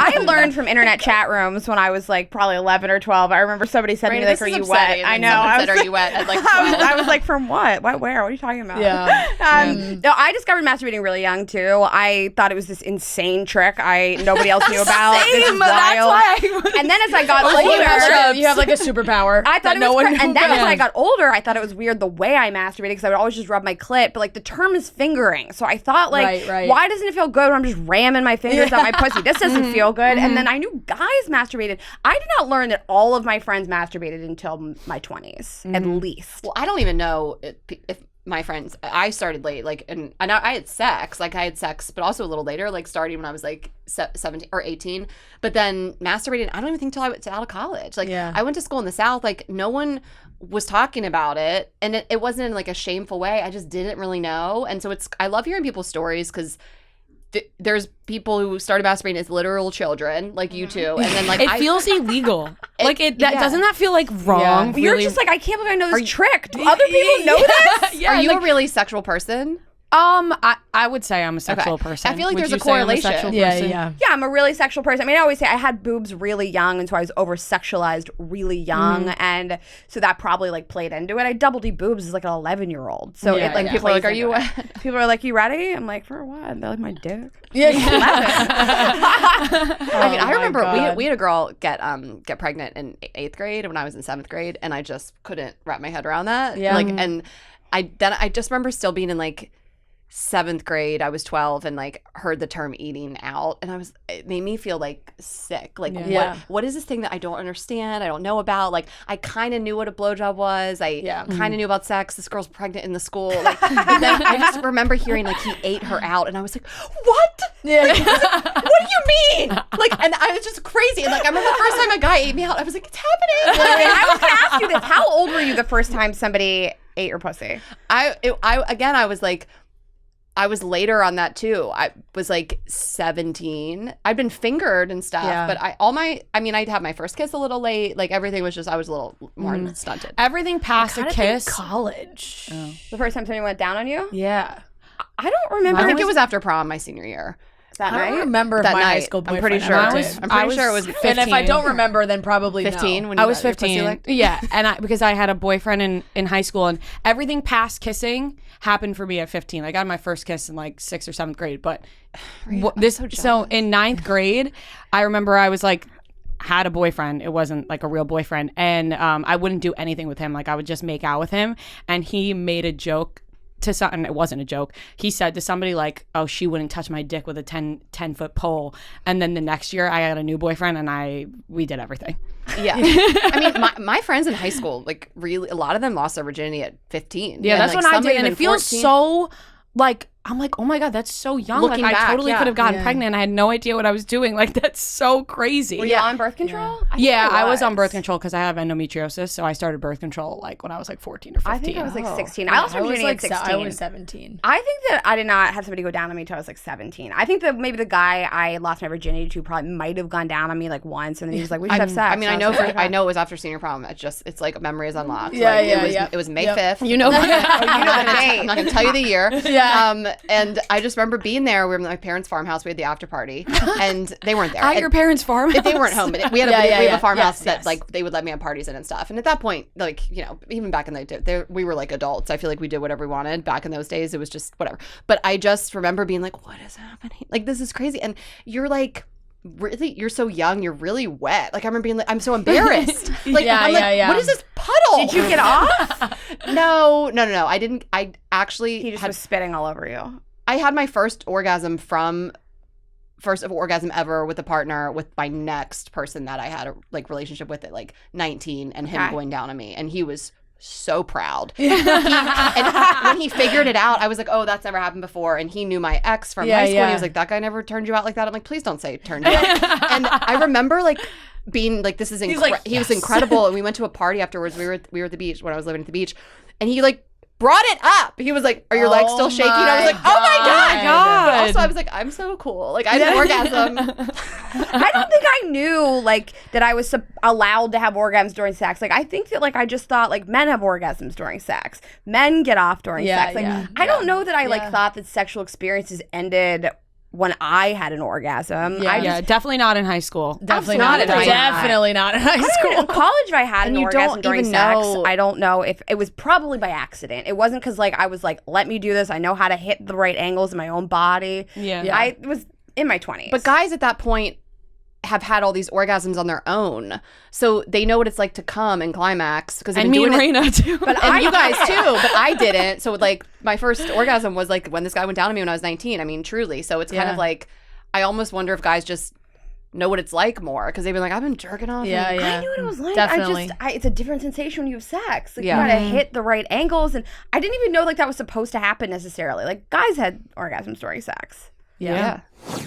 I learned from internet chat rooms when I was like probably 11 or 12. I remember somebody said to me, like, "Are you wet?" I know. I said, "Are you wet?" At like 12. I was like, "From what? What? Where? What are you talking about?" Yeah. No, I discovered masturbating really young too. I thought it was this insane trick nobody else knew about. Same, It's that's wild. why And then as I got Like, older, you have like a superpower. I thought that it was one and knew then as about. I got older, I thought it was weird the way I masturbated because I would always just rub my clit. But like the term is fingering, so I thought like, Right. why doesn't it feel good when I'm just ramming my fingers up my pussy? This doesn't feel good. And then I knew guys masturbated. I did not learn that all of my friends masturbated until my 20s, at least. Well, I don't even know if my friends. I started late, like, and I had sex, but also a little later, like starting when I was like 17 or 18. But then masturbated, I don't even think till I went out of college. Like, I went to school in the South. Like, no one was talking about it, and it wasn't in like a shameful way. I just didn't really know, and so I love hearing people's stories because. There's people who started masturbating as literal children, like you two, and then like it feels illegal. Like doesn't that feel like wrong? Yeah. Really? You're just like, I can't believe I know this trick. Do other people know this? Yeah, Are you a really sexual person? I would say I'm a sexual person. I feel like Would there's you a say I'm correlation. sexual Yeah, person? yeah. Yeah, I'm a really sexual person. I mean, I always say I had boobs really young, and so I was over-sexualized really young, and so that probably like played into it. I double D boobs as like an 11-year-old, so it like People are like, plays "Are you into it. wet?" People are like, "You ready?" I'm like, "For what?" They're like, "My dick." Yeah. I mean, I remember God. we had a girl get pregnant in 8th grade when I was in 7th grade, and I just couldn't wrap my head around that. Yeah. Like, and I just remember still being in like 7th grade. I was 12 and like heard the term eating out, and it made me feel like sick. Like, Yeah. what is this thing that I don't understand? I don't know about. Like, I kind of knew what a blowjob was. I kind of knew about sex. This girl's pregnant in the school. Like, and then I just remember hearing like he ate her out, and I was like, what? Yeah. Like, what do you mean? Like, and I was just crazy. And like, I remember the first time a guy ate me out, I was like, it's happening. I was gonna ask you this: how old were you the first time somebody ate your pussy? I was later on that too. I was like 17. I'd been fingered and stuff, but I'd have my first kiss a little late. Like, everything was just, I was a little more stunted. Everything past a kiss. College. The first time somebody went down on you? Yeah. I don't remember. I think it was after prom my senior year. that I night. don't remember if That my high night. school I'm boyfriend. pretty sure ever it did. I'm pretty sure it was 15. And if I don't remember, then probably 15 no. when you I was got your pussy 15. licked? Yeah, and because I had a boyfriend in high school, and everything past kissing happened for me at 15. I got my first kiss in like 6th or 7th grade, but so in 9th grade, I remember I was like had a boyfriend. It wasn't like a real boyfriend, and I wouldn't do anything with him. Like, I would just make out with him, and he made a joke to something. It wasn't a joke. He said to somebody like, "Oh, she wouldn't touch my dick with a 10-foot pole." And then the next year, I had a new boyfriend, and we did everything. Yeah. I mean, my friends in high school, like, really, a lot of them lost their virginity at 15. Yeah, And, that's like, when I some did, and even it feels 14. so like, I'm like, oh my God, that's so young. Looking like, I back, totally yeah. could have gotten Yeah. pregnant, and I had no idea what I was doing. Like, that's so crazy. Were you on birth control? Yeah, I was on birth control because I have endometriosis, so I started birth control like when I was like 14 or 15. I think I was like 16. I lost my virginity at 16. I was 17. I think that I did not have somebody go down on me until I was like 17. I think that maybe the guy I lost my virginity to probably might have gone down on me like once, and then he was like, "We should have sex." I mean, I And know was like, I know it was after senior prom. It's like memory is unlocked. Yeah, Like, yeah, it was May Yep. 5th. You know, you know the date. I'm not gonna tell you the year. Yeah. And I just remember being there. We were at my parents' farmhouse. We had the after party, and they weren't there. at your parents' farm. They weren't home. But we had Yeah, we yeah, have a farmhouse yes, that yes. like they would let me have parties in and stuff. And at that point, like, you know, even back in the day, we were like adults. I feel like we did whatever we wanted. Back in those days, it was just whatever. But I just remember being like, "What is happening? Like, this is crazy." And you're like, really, you're so young. You're really wet. Like, I remember being like, I'm so embarrassed. Like, Yeah, I'm like, yeah. what is this puddle? Did you get off? No. I didn't. I actually He just had was spitting all over you. I had my first orgasm ever with a partner with my next person that I had a like relationship with at like 19, and him Okay. going down on me, and he was so proud. And when he figured it out, I was like, "Oh, that's never happened before." And he knew my ex from high school, and he was like, "That guy never turned you out like that." I'm like, "Please don't say turned you out." And I remember like being like, "This is incredible." like, He was incredible, and we went to a party afterwards. We were at the beach when I was living at the beach, and he like brought it up. He was like, "Are your legs still shaking?" And I was like, "Oh my god!" But also, I was like, "I'm so cool." Like, I had an orgasm. I don't think I knew like that I was allowed to have orgasms during sex. Like, I think that like I just thought like men have orgasms during sex. Men get off during Yeah, sex. Like, yeah, I don't know that I like thought that sexual experiences ended when I had an orgasm. Yeah. I Yeah, just, definitely not in high school. Definitely not not. in high school. Definitely not in high in school. college, if I had And an you orgasm don't during even sex, know- I don't know if it was probably by accident. It wasn't because like I was like, let me do this. I know how to hit the right angles in my own body. Yeah. Yeah. I was in my 20s. But guys at that point have had all these orgasms on their own, so they know what it's like to come and climax. Because And me and Raina too. and you guys too, but I didn't. So like my first orgasm was like when this guy went down on me when I was 19. I mean, truly. So it's kind Yeah. of like I almost wonder if guys just know what it's like more because they've been like, I've been jerking off. Yeah, and- yeah. I knew what it was like. Definitely. It's a different sensation when you have sex. Like, Yeah. you gotta hit the right angles, and I didn't even know like that was supposed to happen necessarily. Like guys had orgasms during sex. Yeah. Yeah.